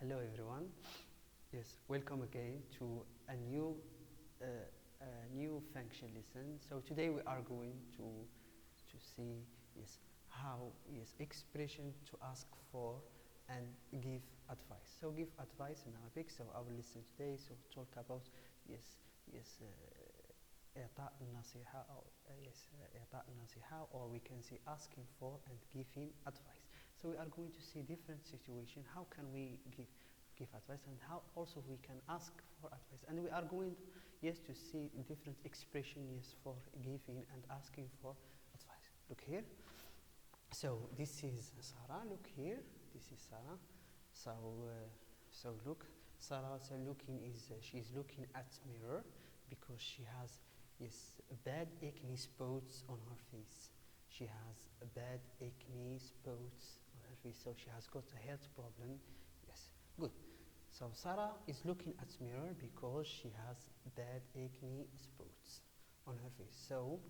Hello everyone. Yes, welcome again to a new function lesson. So today we are going to see how expression to ask for and give advice. So give advice in Arabic. So our lesson today talk about yes yes إعطاء النصيحة أو إعطاء النصيحة, or we can say asking for and giving advice. So we are going to see different situation. How can we give advice, and how also we can ask for advice, and we are going to see different expression for giving and asking for advice. Look here. So this is Sarah. Look here. This is Sarah. So look, Sarah. So looking is she's looking at mirror because she has bad acne spots on her face. She has bad acne spots on her face, so she has got a health problem. Yes, good. So Sarah is looking at mirror because she has bad acne spots on her face. So,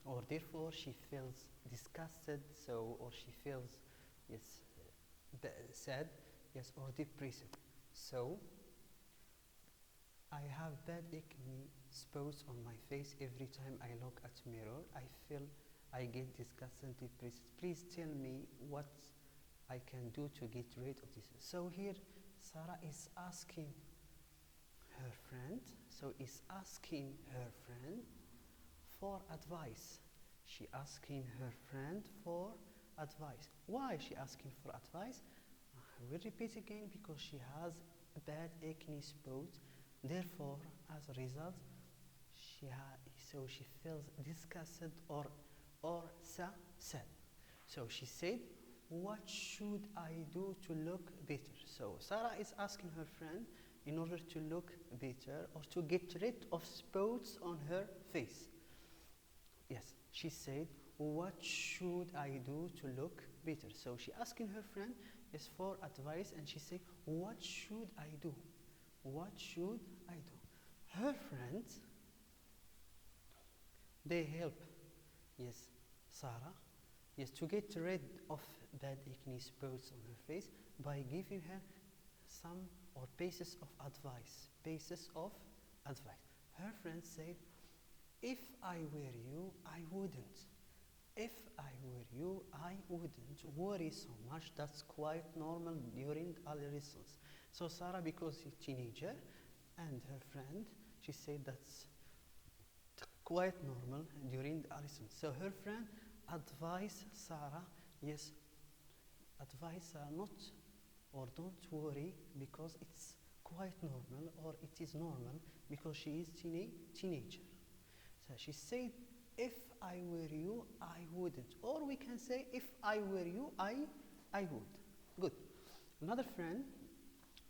or therefore she feels disgusted. So, or she feels sad, or depressed. So I have bad acne spots on my face. Every time I look at mirror, I get disgusted, depressed. Please tell me what I can do to get rid of this. So here Sarah is asking her friend. So is asking her friend for advice. She asking her friend for advice. Why is she asking for advice? I will repeat again, because she has a bad acne spot. Therefore, as a result, she feels disgusted or sad. So she said, what should I do to look better? So Sarah is asking her friend in order to look better or to get rid of spots on her face. Yes, she said, what should I do to look better? So she asking her friend for advice, and she said, what should I do? What should I do? Her friends, they help Sarah to get rid of bad acne spots on her face by giving her some or pieces of advice. Her friend said, if I were you, I wouldn't. If I were you, I wouldn't worry so much. That's quite normal during adolescence. So Sarah, because she's a teenager, and her friend, she said that's quite normal during adolescence. So her friend advised Sarah, not, or don't worry, because it's quite normal, or it is normal because she is teenager. So she said, if I were you, I wouldn't. Or we can say, if I were you, I would. Good. Another friend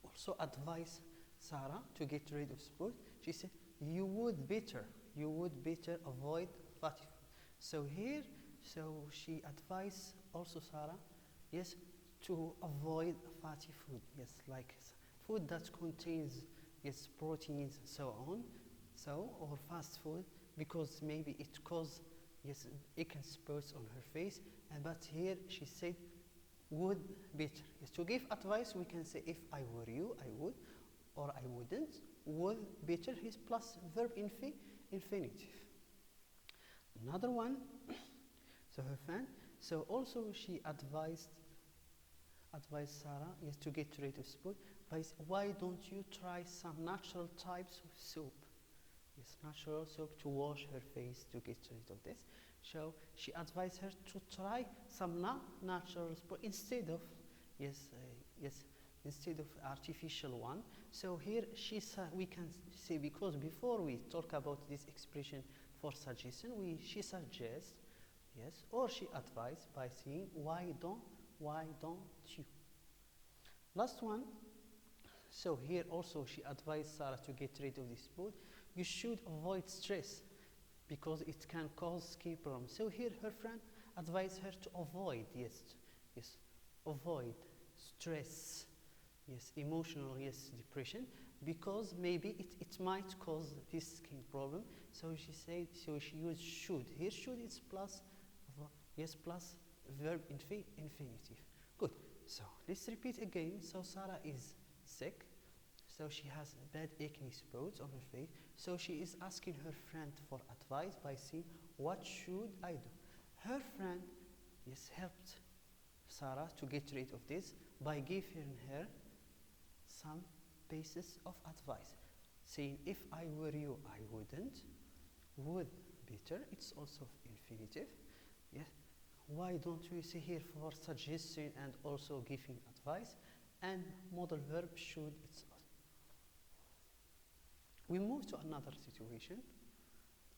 also advised Sarah to get rid of sport. She said, you would better avoid fatty food. So here, she advised also Sarah, to avoid fatty food. Like food that contains proteins and so on. So, or fast food, because maybe it causes acne spots on her face. But here she said, would better. To give advice, we can say, if I were you, I would, or I wouldn't. Would better is plus verb infinitive. Another one. So her friend. So also she advised Sarah to get rid of spot by, why don't you try some natural types of soap? Natural soap to wash her face to get rid of this. So she advised her to try some natural spot instead of artificial one. So here we can say, because before we talk about this expression for suggestion, she suggests or she advised by saying, why don't you? Last one. So here also she advised Sarah to get rid of this spot. You should avoid stress because it can cause skin problems. So here her friend advised her to avoid avoid stress, emotional depression, because maybe it might cause this skin problem. So she said, so she used should. Here should is plus verb infinitive. Good. So let's repeat again. So Sarah is sick. So she has bad acne spots on her face. So she is asking her friend for advice by saying, what should I do? Her friend, yes, helped Sarah to get rid of this by giving her some pieces of advice, saying, if I were you, I wouldn't. Would better, it's also infinitive. Yes. Why don't we see here for suggestion and also giving advice? And modal verb should, it's. We move to another situation.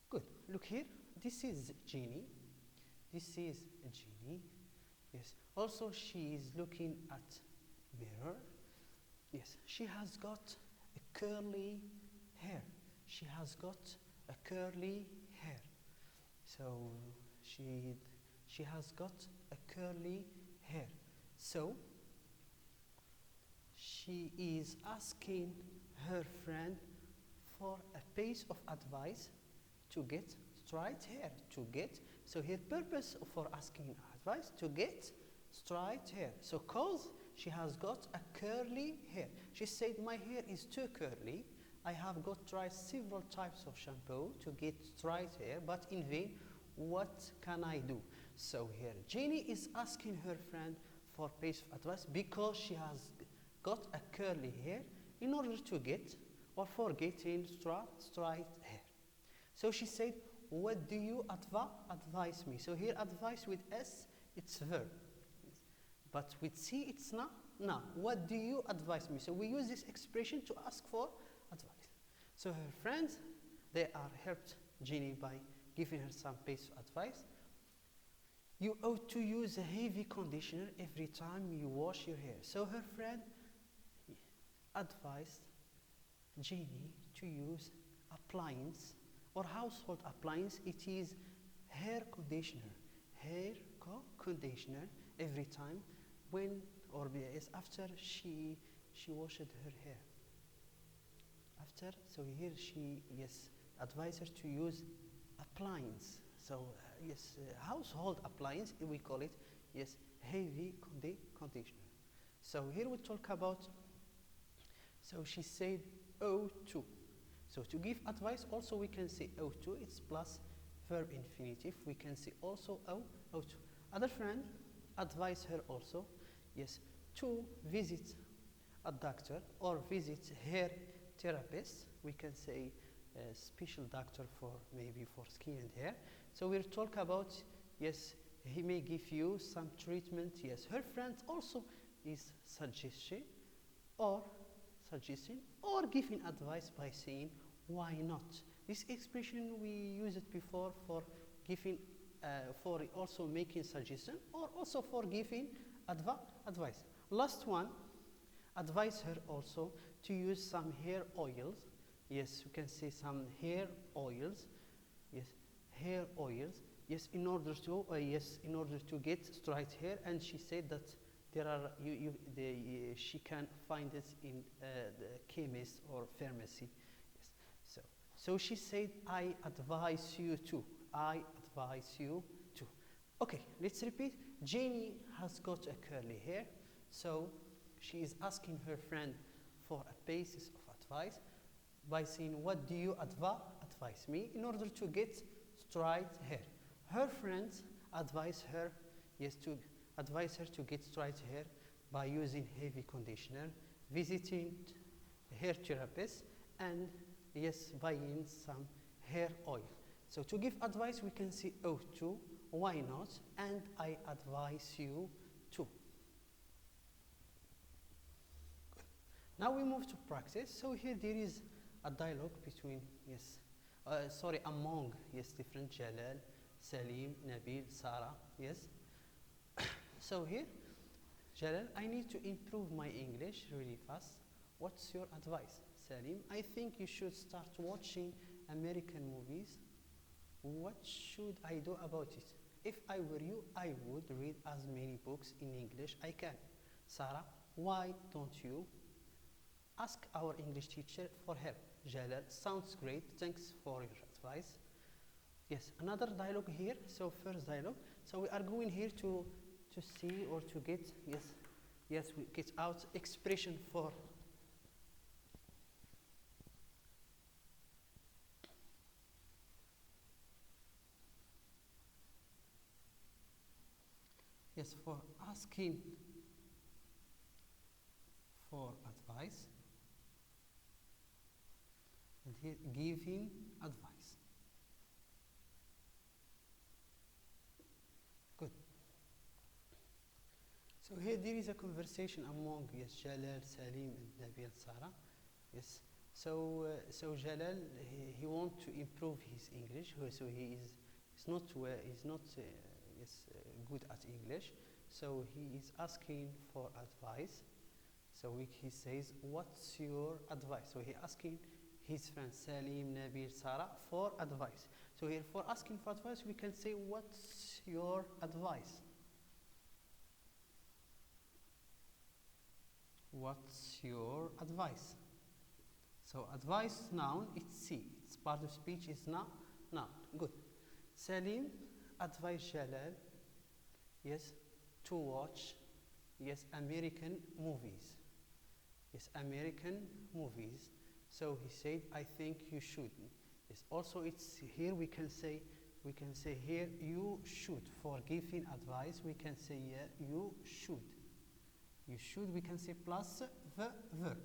Good. Look here. This is Jeannie. This is Jeannie. Yes. Also, she is looking at mirror. Yes. She has got a curly hair. She has got a curly hair. So she has got a curly hair. So she is asking her friend for a piece of advice to get straight hair. So her purpose for asking advice to get straight hair. So cause she has got a curly hair. She said, my hair is too curly. I have got tried several types of shampoo to get straight hair, but in vain. What can I do? So here Jeannie is asking her friend for a piece of advice because she has got a curly hair in order to get or for getting straight hair. So she said, what do you advise me? So here advice with S, it's verb. But with C, it's not. Now, what do you advise me? So we use this expression to ask for advice. So her friends, they are helped Jeannie by giving her some piece of advice. You ought to use a heavy conditioner every time you wash your hair. So her friend advised Jeannie to use appliance or household appliance. It is hair conditioner. Hair conditioner every time when or yes, after she washed her hair. After, so here she advised her to use appliance. So household appliance, we call it heavy conditioner. So here we talk about. So she said O2. So to give advice, also we can say O2. It's plus verb infinitive. We can say also O2. Other friend advised her also, to visit a doctor or visit hair therapist. We can say a special doctor for maybe for skin and hair. So we'll talk about, he may give you some treatment. Her friend also is suggesting or giving advice by saying, why not? This expression we used it before for giving, for also making suggestion or also for giving advice. Last one, advise her also to use some hair oils. Yes, you can say some hair oils. Hair oils. In order to get straight hair. And she said that there are she can find it in the chemist or pharmacy. So she said, I advise you to. Okay, let's repeat. Jeannie has got a curly hair, so she is asking her friend for a piece of advice by saying, what do you advise me in order to get straight hair? Her friends advise her to get straight hair by using heavy conditioner, visiting hair therapist, and buying some hair oil. So to give advice, we can say O2, why not, and I advise you to. Good. Now we move to practice. So here there is a dialogue between, among, different Jalal, Salim, Nabil, Sarah, So here, Jalal, I need to improve my English really fast. What's your advice? Salim, I think you should start watching American movies. What should I do about it? If I were you, I would read as many books in English I can. Sarah, why don't you ask our English teacher for help? Jalal, sounds great. Thanks for your advice. Another dialogue here. So first dialogue. So we are going here to see or to get we get out expression for yes, for asking for advice, and here giving advice. Good. So here there is a conversation among, yes, Jalal, Salim, and Nabil and Sarah. Yes. So Jalal, he wants to improve his English. So he's not yes, good at English. So he is asking for advice. So he says, "What's your advice?" So he asking his friends Salim, Nabil, Sarah for advice. So here for asking for advice, we can say, "What's your advice?" What's your advice? So advice noun, it's C. It's part of speech, is noun. Good. Salim advise Jalal, yes, to watch, yes, American movies. Yes, American movies. So he said, I think you should. Yes, also it's here we can say here you should. For giving advice, we can say you should. You should, we can say plus the verb.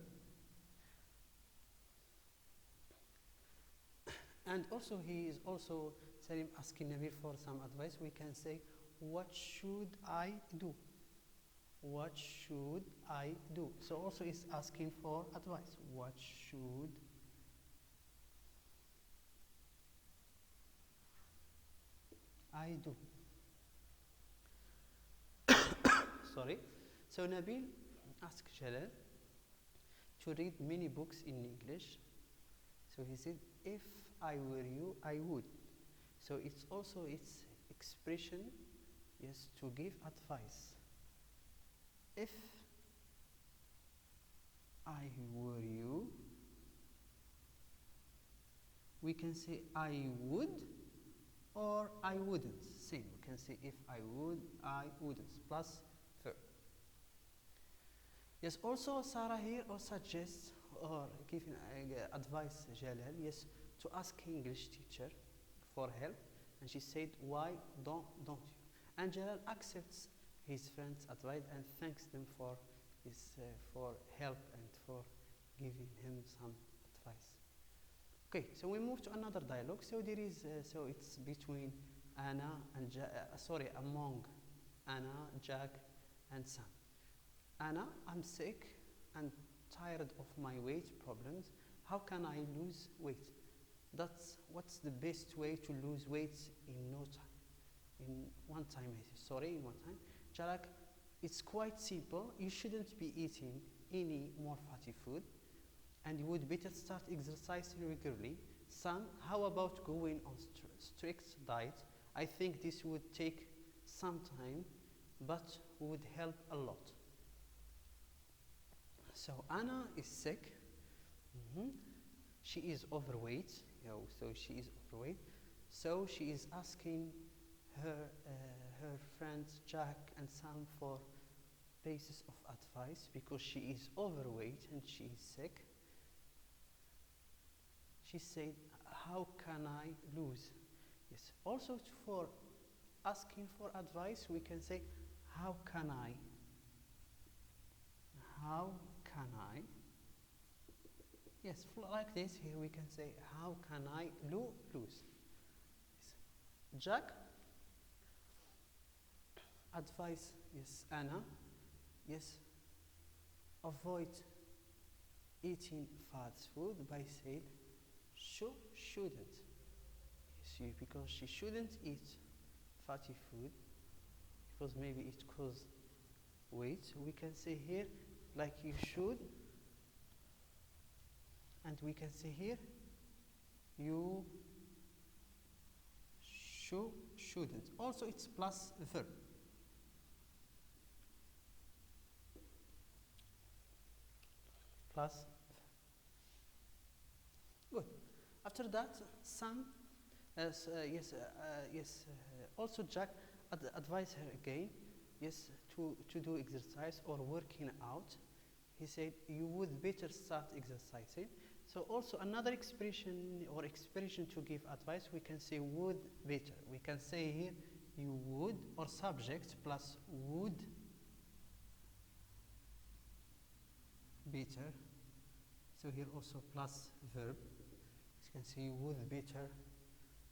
And also he is also Salim asking Nabil for some advice. We can say, what should I do? What should I do? So also is asking for advice. What should I do? Sorry. So Nabil asked Jalal to read many books in English. So he said, if I were you, I would. So it's also its expression, yes, to give advice. If I were you, we can say I would or I wouldn't. Same, we can say if I would, I wouldn't, plus verb. Yes, also Sarah here or suggests or giving advice Jalal, yes, to ask English teacher for help, and she said, why don't you? And Jalal accepts his friend's advice and thanks them for his for help and for giving him some advice. Okay, so we move to another dialogue. So there is so it's between Anna and among Anna, Jack, and Sam. Anna, I'm sick and tired of my weight problems. How can I lose weight? What's the best way to lose weight in no time? In one time. Jalak, it's quite simple. You shouldn't be eating any more fatty food, and you would better start exercising regularly. Sam, how about going on strict diet? I think this would take some time, but would help a lot. So Anna is sick. She is overweight. So she is overweight. So she is asking her friends Jack and Sam for basis of advice because she is overweight and she is sick. She said, how can I lose? Yes. Also for asking for advice, we can say, how can I? How can I? Yes, like this, here we can say, how can I lose? Yes. Jack advise, yes, Anna, yes, avoid eating fast food by saying, shouldn't. Yes, because she shouldn't eat fatty food because maybe it causes weight. So we can say here, like you should, and we can say here, you shouldn't. Also, it's plus verb. Plus. Good. After that, Sam, also Jack advised her again, yes, to do exercise or working out. He said, you would better start exercising. So also another expression to give advice, we can say would better. We can say here, you would, or subject plus would better. So here also plus verb. As you can see, you would better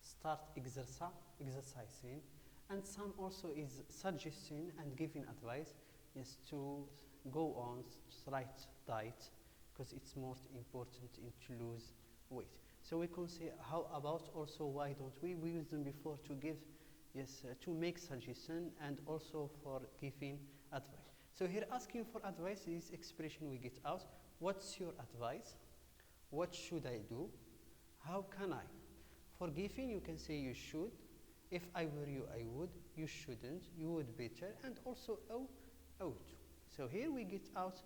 start exercising. And some also is suggesting and giving advice is to go on right diet, because it's more important to lose weight. So we can say, how about also, why don't we use them before to give, to make suggestion and also for giving advice. So here asking for advice is expression we get out. What's your advice? What should I do? How can I? For giving, you can say you should. If I were you, I would. You shouldn't. You would better. And also ought. So here we get out,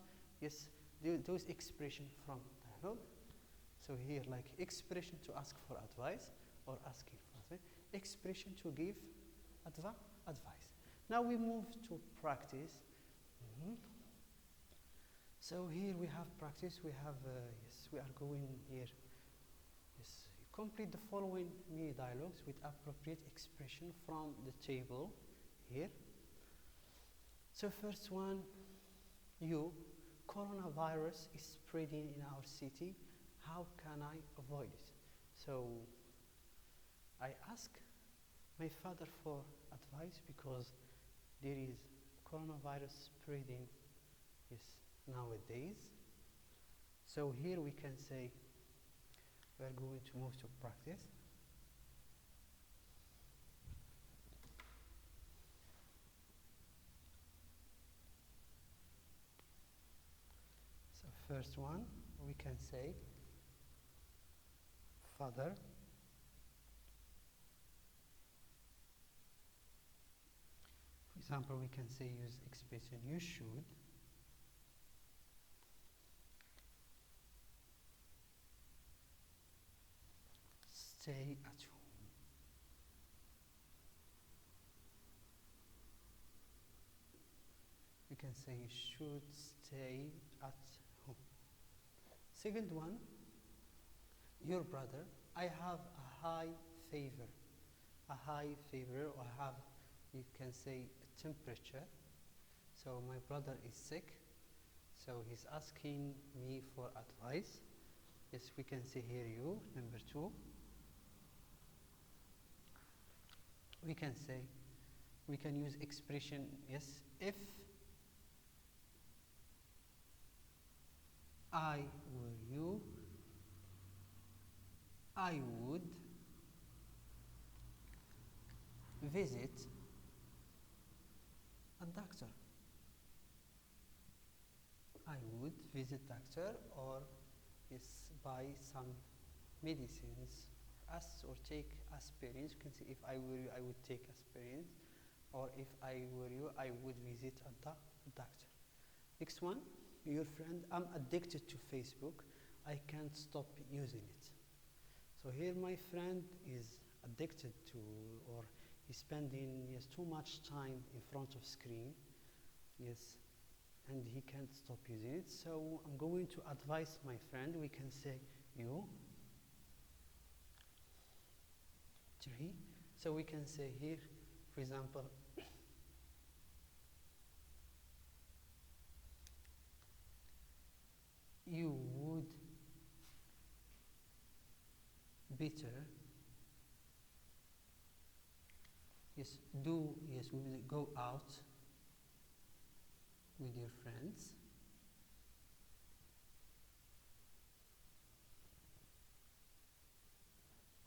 those expressions from dialogue. So here, like expression to ask for advice or asking for advice. Expression to give advice. Now we move to practice. So here we have practice. We have, we are going here. Complete the following mini dialogues with appropriate expression from the table here. So first one, coronavirus is spreading in our city. How can I avoid it? So I ask my father for advice because there is coronavirus spreading nowadays. So here we can say, we are going to move to practice. So first one, we can say, father, for example, we can say, use expression, you should. Stay at home. We can say you should stay at home. Second one, your brother, I have a high fever. A high fever, or have, you can say, a temperature. So my brother is sick. So he's asking me for advice. Yes, we can say here you, number two. We can say, we can use expression, if I were you, I would visit a doctor. I would visit doctor, or buy some medicines, or take aspirins. You can see, if I were you, I would take aspirins, or if I were you, I would visit a doctor. Next one, your friend, I'm addicted to Facebook. I can't stop using it. So here my friend is addicted to, or he's spending too much time in front of screen, and he can't stop using it. So I'm going to advise my friend. We can say you. Three. So we can say here, for example, you would better, we will go out with your friends.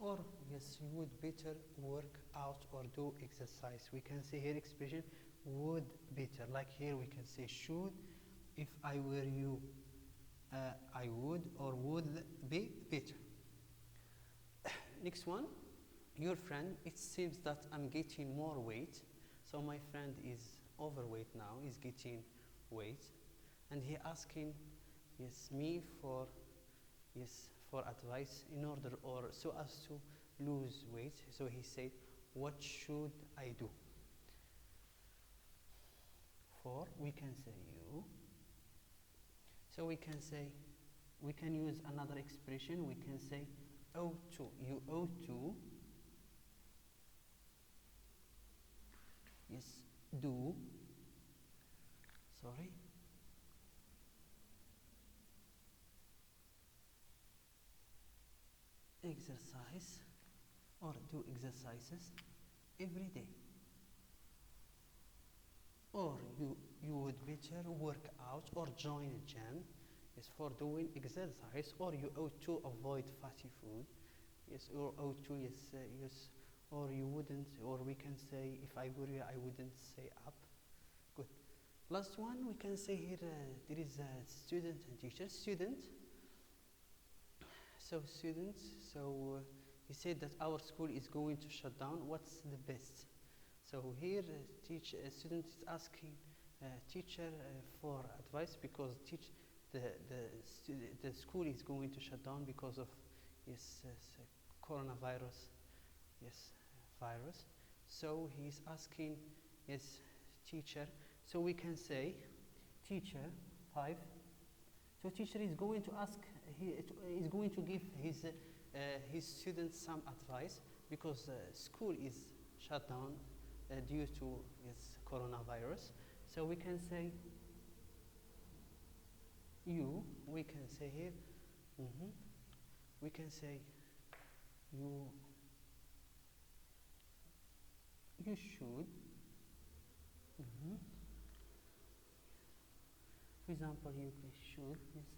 Or you would better work out or do exercise. We can say here expression would better. Like here we can say should. If I were you, I would, or would be better. Next one, your friend, it seems that I'm getting more weight. So my friend is overweight now, is getting weight, and he asking me for advice in order, or so as to lose weight. So he said, what should I do? For, we can say you. So we can say, we can use another expression. We can say ought to. You ought to yes, do, sorry, exercise or do exercises every day. Or you would better work out or join a gym, yes, for doing exercise, or you ought to avoid fatty food, yes, or ought to, yes, yes, or you wouldn't, or we can say, if I were you, I wouldn't say up. Good. Last one, we can say here, there is a student and teacher. Student, so he said that our school is going to shut down. What's the best? So here, student is asking teacher for advice, because the school is going to shut down because of, yes, coronavirus, yes, virus. So he is asking, yes, teacher. So we can say, teacher 5. So teacher is going to ask, he is going to give his students some advice, because school is shut down due to, yes, coronavirus. So we can say you. We can say here. We can say you. You should. For example, you should, yes,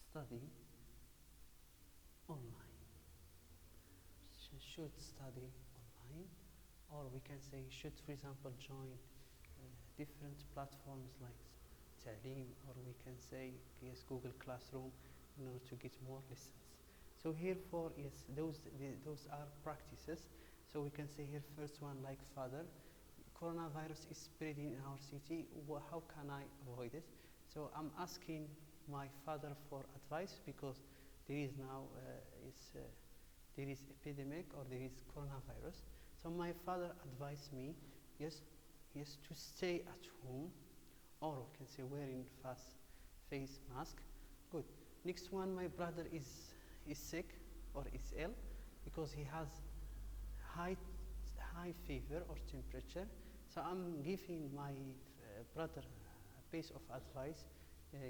study online. Should study online, or we can say should, for example, join different platforms like Talim, or we can say, yes, Google Classroom, in order to get more lessons. So here for, yes, those are practices. So we can say here, first one, like father, coronavirus is spreading in our city. How can I avoid it? So I'm asking my father for advice, because there is now there is epidemic, or there is coronavirus. So my father advised me, yes, to stay at home, or we can say wearing face mask. Good. Next one, my brother is sick or is ill, because he has high fever or temperature. So I'm giving my brother a piece of advice,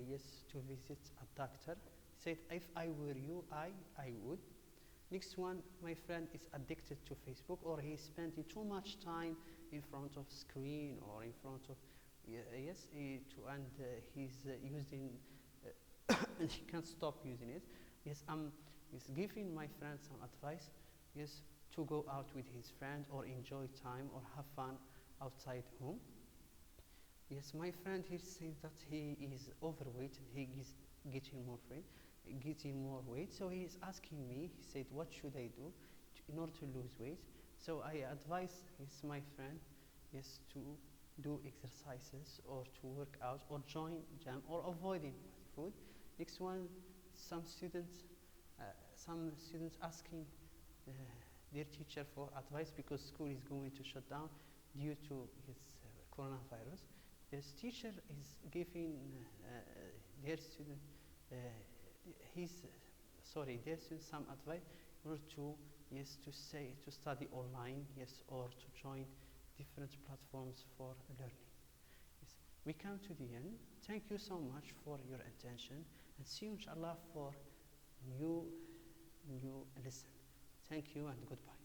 yes, to visit a doctor. He said, if I were you, I would. Next one, my friend is addicted to Facebook, or he's spending too much time in front of screen, or in front of, yes, and he's using, and he can't stop using it. Yes, I'm giving my friend some advice, yes, to go out with his friend, or enjoy time, or have fun outside home. Yes, my friend, he said that he is overweight, and he is getting more weight. So he is asking me, he said, what should I do in order to lose weight? So I advise, yes, my friend, yes, to do exercises, or to work out, or join gym, or avoiding food. Next one, some students asking their teacher for advice, because school is going to shut down due to coronavirus. This teacher is giving their student their student some advice in order to, yes, to study online, yes, or to join different platforms for learning. Yes. We come to the end. Thank you so much for your attention, and see you inshallah for new lesson. Thank you and goodbye.